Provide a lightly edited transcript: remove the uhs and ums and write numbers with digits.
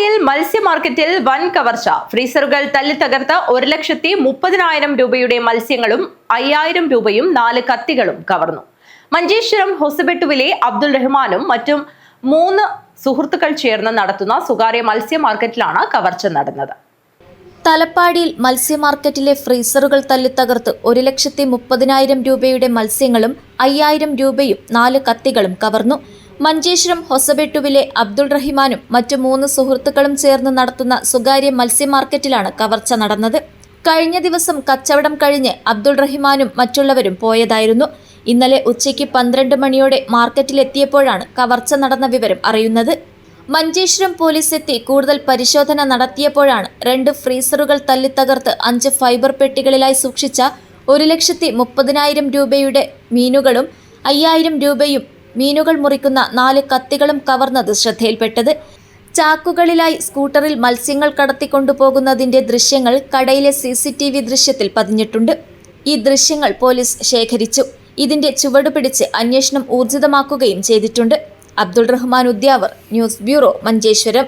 അട്ടപ്പാടിയിൽ മത്സ്യ മാർക്കറ്റിൽ വൻ കവർച്ച. ഫ്രീസറുകൾ തല്ലിത്തകർത്ത് 1,30,000 രൂപയുടെ മത്സ്യങ്ങളും 5,000 രൂപയും 4 കത്തികളും കവർന്നു. മഞ്ചേശ്വരം ഹൊസബെട്ടുവിലെ അബ്ദുൾ റഹ്മാനും മറ്റും 3 സുഹൃത്തുക്കൾ ചേർന്ന് നടത്തുന്ന സ്വകാര്യ മത്സ്യ മാർക്കറ്റിലാണ് കവർച്ച നടന്നത്. തലപ്പാടിയിൽ മത്സ്യ മാർക്കറ്റിലെ ഫ്രീസറുകൾ തല്ലിത്തകർത്ത് 1,30,000 രൂപയുടെ മത്സ്യങ്ങളും 5,000 രൂപയും 4 കത്തികളും കവർന്നു. മഞ്ചേശ്വരം ഹൊസബെട്ടുവിലെ അബ്ദുൾ റഹ്മാനും മറ്റു 3 സുഹൃത്തുക്കളും ചേർന്ന് നടത്തുന്ന സ്വകാര്യ മത്സ്യ മാർക്കറ്റിലാണ് കവർച്ച നടന്നത്. കഴിഞ്ഞ ദിവസം കച്ചവടം കഴിഞ്ഞ് അബ്ദുൾ റഹ്മാനും മറ്റുള്ളവരും പോയതായിരുന്നു. ഇന്നലെ ഉച്ചയ്ക്ക് 12 മണിയോടെ മാർക്കറ്റിലെത്തിയപ്പോഴാണ് കവർച്ച നടന്ന വിവരം അറിയുന്നത്. മഞ്ചേശ്വരം പോലീസ് എത്തി കൂടുതൽ പരിശോധന നടത്തിയപ്പോഴാണ് 2 ഫ്രീസറുകൾ തല്ലിത്തകർത്ത് 5 ഫൈബർ പെട്ടികളിലായി സൂക്ഷിച്ച 1,30,000 രൂപയുടെ മീനുകളും 5,000 രൂപയും മീനുകൾ മുറിക്കുന്ന 4 കത്തികളും കവർന്നത് ശ്രദ്ധയിൽപ്പെട്ടത്. ചാക്കുകളിലായി സ്കൂട്ടറിൽ മത്സ്യങ്ങൾ കടത്തിക്കൊണ്ടുപോകുന്നതിന്റെ ദൃശ്യങ്ങൾ കടയിലെ CCTV ദൃശ്യത്തിൽ പതിഞ്ഞിട്ടുണ്ട്. ഈ ദൃശ്യങ്ങൾ പോലീസ് ശേഖരിച്ചു. ഇതിന്റെ ചുവടുപിടിച്ച് അന്വേഷണം ഊർജിതമാക്കുകയും ചെയ്തിട്ടുണ്ട്. Abdul Rahman Udyavar, news bureau, Manjeshwaram.